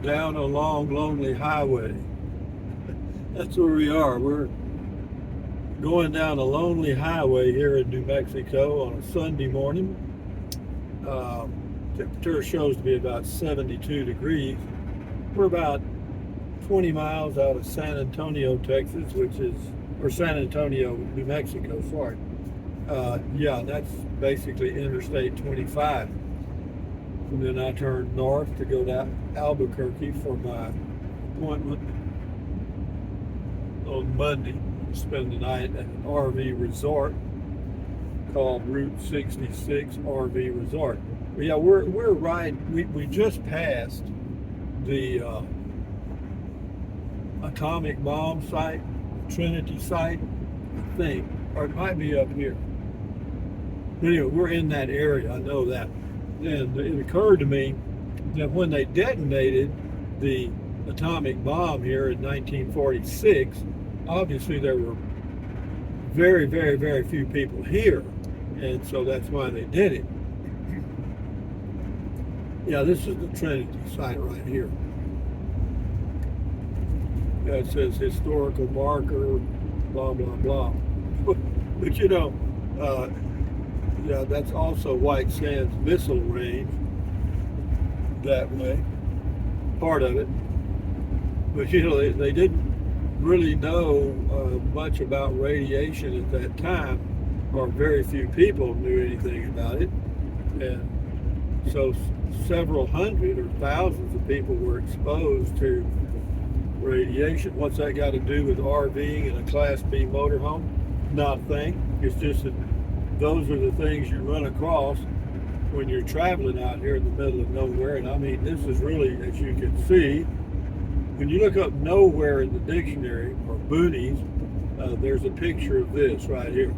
down a long, lonely highway. That's where we are. We're going down a lonely highway here in New Mexico on a Sunday morning. Temperature shows to be about 72 degrees. We're about 20 miles out of San Antonio, Texas, or San Antonio, New Mexico, sorry. Yeah, that's basically Interstate 25. And then I turned north to go to Albuquerque for my appointment on Monday. Spend the night at an RV resort called Route 66 RV Resort. But yeah, we're right. We just passed the atomic bomb site, Trinity site, I think, or it might be up here. But anyway, we're in that area. I know that. And it occurred to me that when they detonated the atomic bomb here in 1946, obviously there were very, very, very few people here. And so that's why they did it. Yeah, this is the Trinity site right here. Yeah, it says historical marker, blah, blah, blah. But you know, yeah, that's also White Sands Missile Range that way, part of it. But you know, they didn't really know much about radiation at that time, or very few people knew anything about it. And so several hundred or thousands of people were exposed to radiation. What's that got to do with RVing in a Class B motorhome? Not a thing. It's just that those are the things you run across when you're traveling out here in the middle of nowhere. And I mean, this is really, as you can see, when you look up nowhere in the dictionary, or boonies, there's a picture of this right here.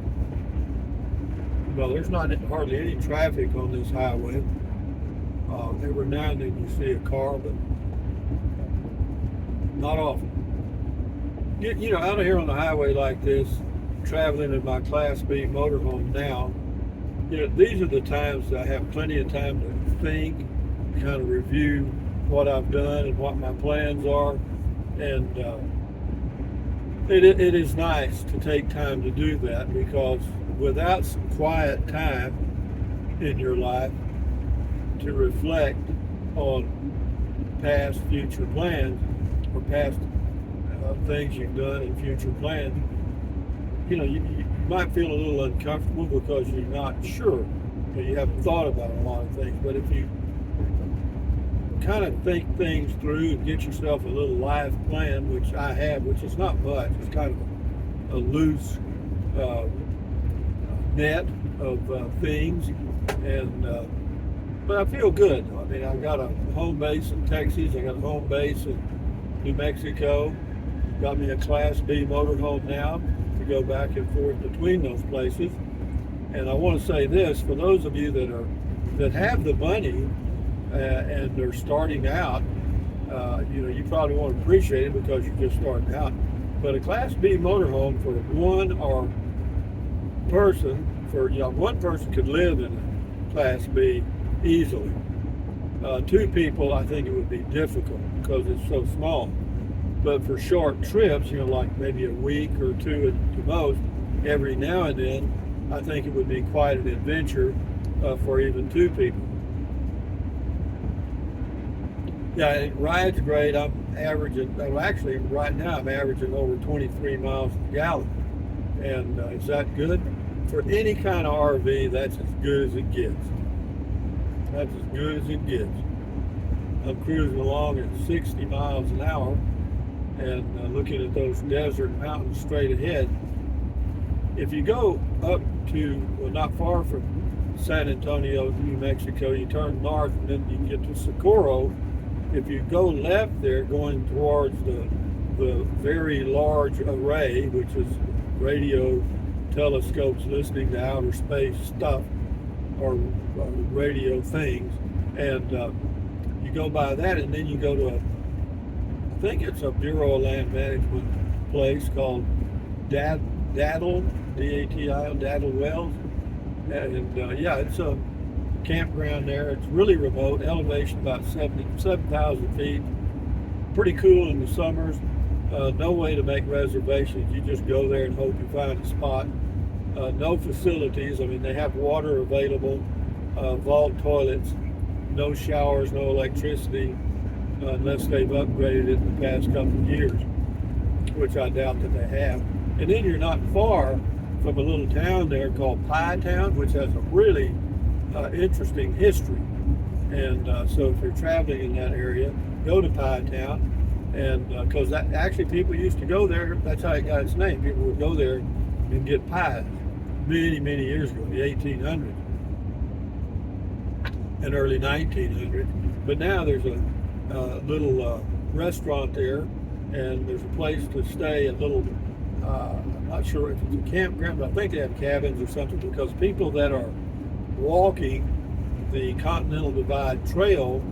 Well, there's not hardly any traffic on this highway. Every now and then you see a car, but not often. You know, out of here on the highway like this, traveling in my Class B motorhome now, you know, these are the times that I have plenty of time to think, kind of review what I've done and what my plans are. And it is nice to take time to do that, because without some quiet time in your life to reflect on past future plans, or past things you've done and future plans, you know, you might feel a little uncomfortable because you're not sure. You haven't thought about a lot of things. But if you kind of think things through and get yourself a little life plan, which I have, which is not much, it's kind of a loose net of things, and but I feel good. I mean, I've got a home base in Texas, I got a home base in New Mexico, got me a Class B motorhome now to go back and forth between those places. And I want to say this, for those of you that have the money and they're starting out, you know, you probably won't appreciate it because you're just starting out. But a Class B motorhome for one or person, you know, one person could live in a Class B easily. Two people, I think it would be difficult because it's so small. But for short trips, you know, like maybe a week or two at the most, every now and then, I think it would be quite an adventure for even two people. Yeah, it rides great. I'm averaging, well, actually, right now I'm averaging over 23 miles a gallon. And is that good? For any kind of RV, that's as good as it gets. That's as good as it gets. I'm cruising along at 60 miles an hour and looking at those desert mountains straight ahead. If you go up to, well, not far from San Antonio, New Mexico, you turn north and then you get to Socorro. If you go left there, going towards the very large array, which is radio telescopes listening to outer space stuff, or radio things, and you go by that, and then you go to I think it's a Bureau of Land Management place called Daddle, D-A-T-I-L, Daddle Wells, and yeah, it's a campground there. It's really remote, elevation about 7,000 feet, pretty cool in the summers. No way to make reservations. You just go there and hope you find a spot. No facilities. I mean, they have water available, vault toilets, no showers, no electricity, unless they've upgraded it in the past couple of years, which I doubt that they have. And then you're not far from a little town there called Pie Town, which has a really interesting history. And so if you're traveling in that area, go to Pie Town. And because actually people used to go there, that's how it got its name. People would go there and get pies many years ago, the 1800s and early 1900s. But now there's a little restaurant there, and there's a place to stay, a little, I'm not sure if it's a campground, but I think they have cabins or something, because people that are walking the Continental Divide Trail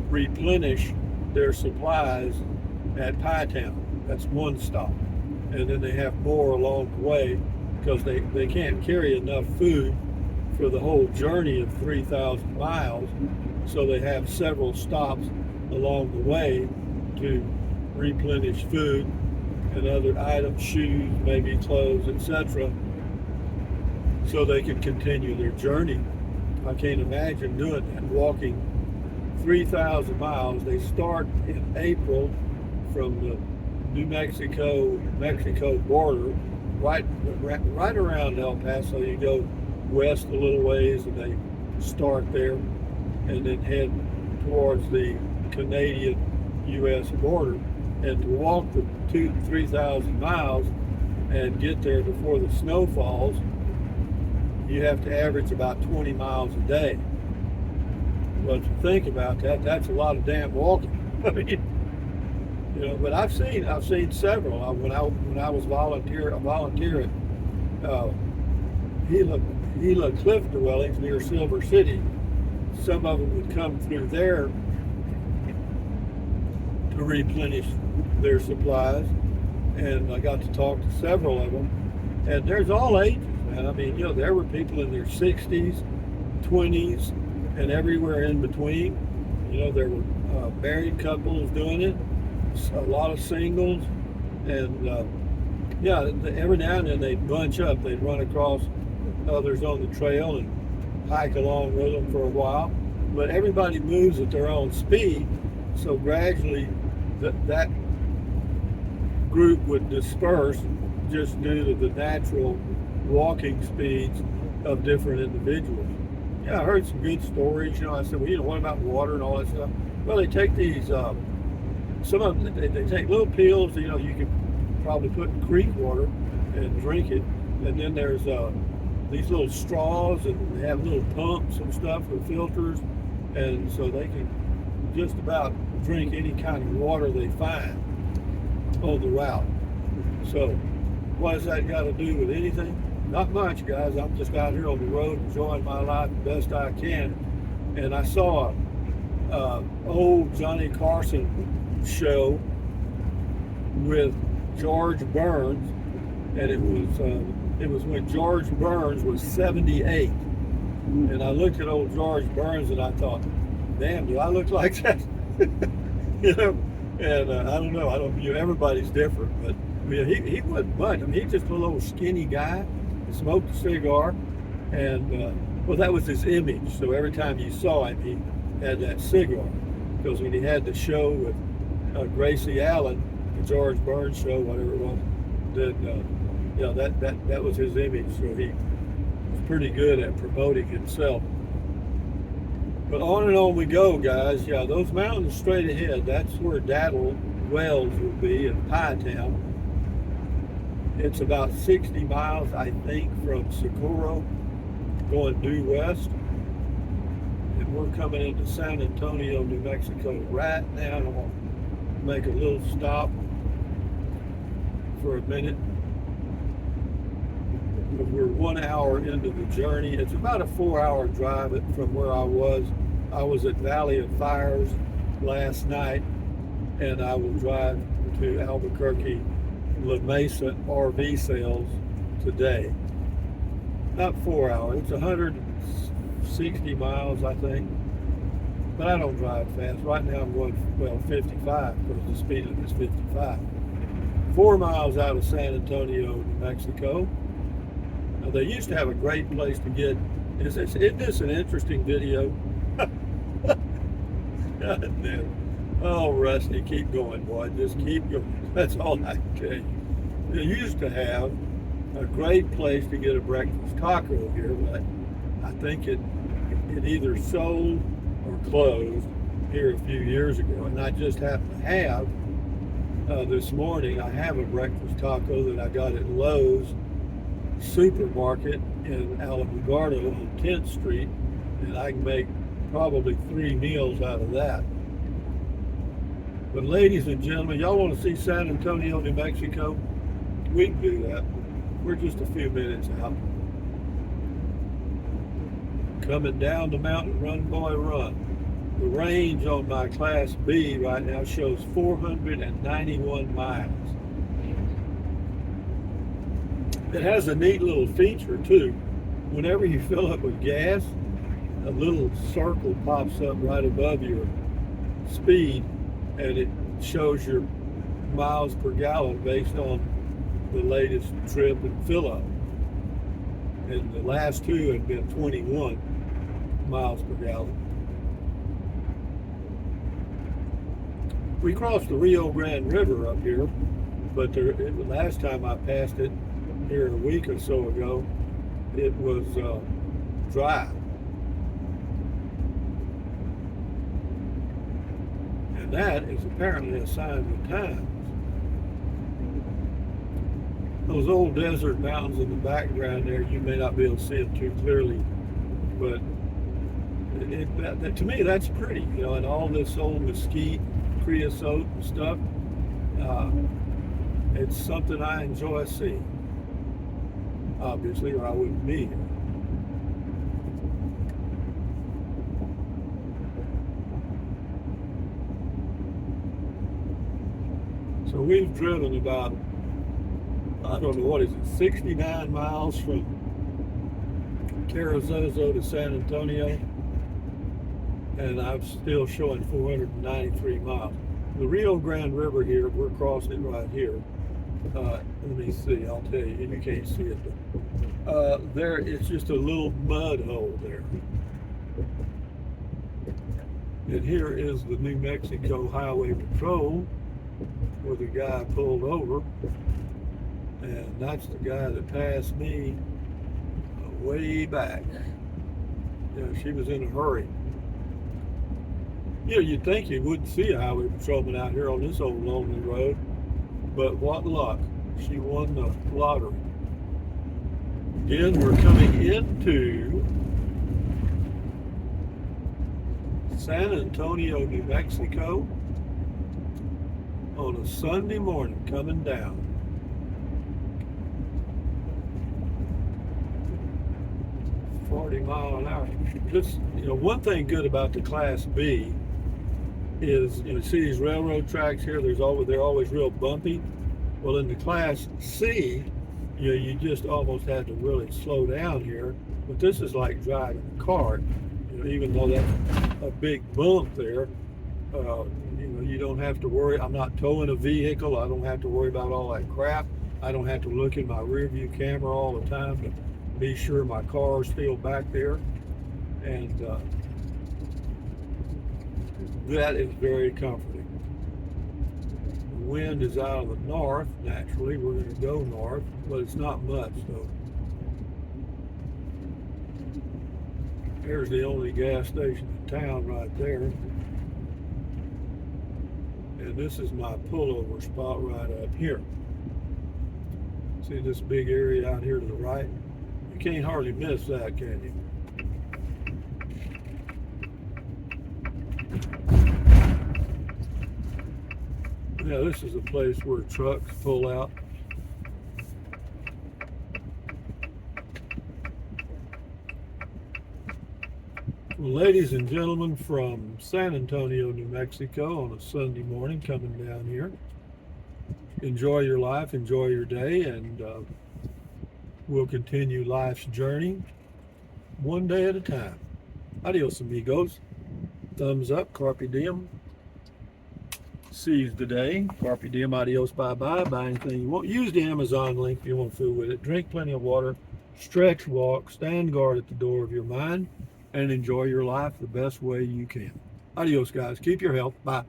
replenish their supplies at Pie Town. That's one stop. And then they have more along the way, because they can't carry enough food for the whole journey of 3,000 miles. So they have several stops along the way to replenish food and other items, shoes, maybe clothes, etc., so they can continue their journey. I can't imagine doing that, walking 3,000 miles. They start in April from the New Mexico border, right around El Paso. You go west a little ways, and they start there, and then head towards the Canadian-U.S. border. And to walk the 3,000 miles and get there before the snow falls, you have to average about 20 miles a day. But if you think about that, that's a lot of damn walking. I mean, you know. But I've seen several. When I was volunteer at Gila Cliff Dwellings near Silver City, some of them would come through there to replenish their supplies, and I got to talk to several of them, and there's all ages, man. I mean, you know, there were people in their 60s, 20s, and everywhere in between. You know, there were married couples doing it, a lot of singles, and yeah, every now and then they'd bunch up. They'd run across others on the trail and hike along with them for a while, but everybody moves at their own speed, so gradually that group would disperse just due to the natural walking speeds of different individuals. Yeah, I heard some good stories. You know, I said, well, you know, what about water and all that stuff? Well, they take these, some of them, they take little pills, you know, you can probably put in creek water and drink it. And then there's these little straws, and they have little pumps and stuff with filters. And so they can just about drink any kind of water they find on the route. So what has that got to do with anything? Not much, guys. I'm just out here on the road enjoying my life the best I can. And I saw a old Johnny Carson show with George Burns, and it was when George Burns was 78. And I looked at old George Burns and I thought, damn, do I look like that? You know, and I don't know. Everybody's different, but I mean, he wasn't much. I mean, he's just a little skinny guy. He smoked a cigar, and well, that was his image. So every time you saw him, he had that cigar. Because when he had the show with Gracie Allen, the George Burns show, whatever it was, then you know, that was his image. So he was pretty good at promoting himself. But on and on we go, guys. Yeah, those mountains straight ahead, that's where Daddle Wells will be in Pie Town. It's about 60 miles, I think, from Socorro, going due west. And we're coming into San Antonio, New Mexico right now. I'm going to make a little stop for a minute. We're 1 hour into the journey. It's about a 4-hour drive from where I was. I was at Valley of Fires last night, and I will drive to Albuquerque La Mesa RV sales today. Not 4 hours. It's 160 miles, I think. but I don't drive fast. Right now I'm going, well, 55 because the speed limit is 55. 4 miles out of San Antonio, New Mexico. Now, they used to have a great place to get, isn't this an interesting video? God damn. Oh, Rusty, keep going, boy. Just keep going. That's all I can tell you. They used to have a great place to get a breakfast taco here, but I think it either sold or closed here a few years ago. And I just happened to have, this morning, I have a breakfast taco that I got at Lowe's Supermarket in Alamogordo on 10th Street, and I can make probably 3 meals out of that. But ladies and gentlemen, y'all want to see San Antonio, New Mexico? We can do that. We're just a few minutes out. Coming down the mountain, run boy run. The range on my Class B right now shows 491 miles. It has a neat little feature too. Whenever you fill up with gas, a little circle pops up right above your speed, and it shows your miles per gallon based on the latest trip and fill up. And the last two have been 21 miles per gallon. We crossed the Rio Grande River up here, but last time I passed it here a week or so ago, it was dry. And that is apparently a sign of the times. Those old desert mountains in the background there, you may not be able to see them too clearly, but to me that's pretty, and all this old mesquite, creosote and stuff, it's something I enjoy seeing, obviously, or I wouldn't be here. So we've driven about, I don't know, what is it, 69 miles from Carrizozo to San Antonio, and I'm still showing 493 miles. The Rio Grande River here, we're crossing it right here. Let me see, I'll tell you, you can't see it, but there, it's just a little mud hole there. And here is the New Mexico Highway Patrol, where the guy pulled over. And that's the guy that passed me way back. She was in a hurry. You'd think you wouldn't see a highway patrolman out here on this old lonely road, but what luck. She won the lottery. Again, we're coming into San Antonio, New Mexico on a Sunday morning, coming down. 40 mile an hour. Just, one thing good about the Class B is, see these railroad tracks here, they're always real bumpy. Well, in the Class C, you just almost have to really slow down here. But this is like driving a car. Even though that's a big bump there, you don't have to worry. I'm not towing a vehicle. I don't have to worry about all that crap. I don't have to look in my rear view camera all the time to be sure my car is still back there. And that is very comforting. The wind is out of the north. Naturally, we're going to go north, but it's not much though. There's the only gas station in town right there. And this is my pullover spot right up here. See this big area out here to the right? You can't hardly miss that, can you? Yeah, this is a place where trucks pull out. Well, ladies and gentlemen, from San Antonio, New Mexico, on a Sunday morning, coming down here. Enjoy your life, enjoy your day, and we'll continue life's journey one day at a time. Adios, amigos. Thumbs up. Carpe diem. Seize the day. Carpe diem. Adios. Bye-bye. Buy anything you want. Use the Amazon link if you want food with it. Drink plenty of water. Stretch, walk, stand guard at the door of your mind, and enjoy your life the best way you can. Adios, guys. Keep your health. Bye.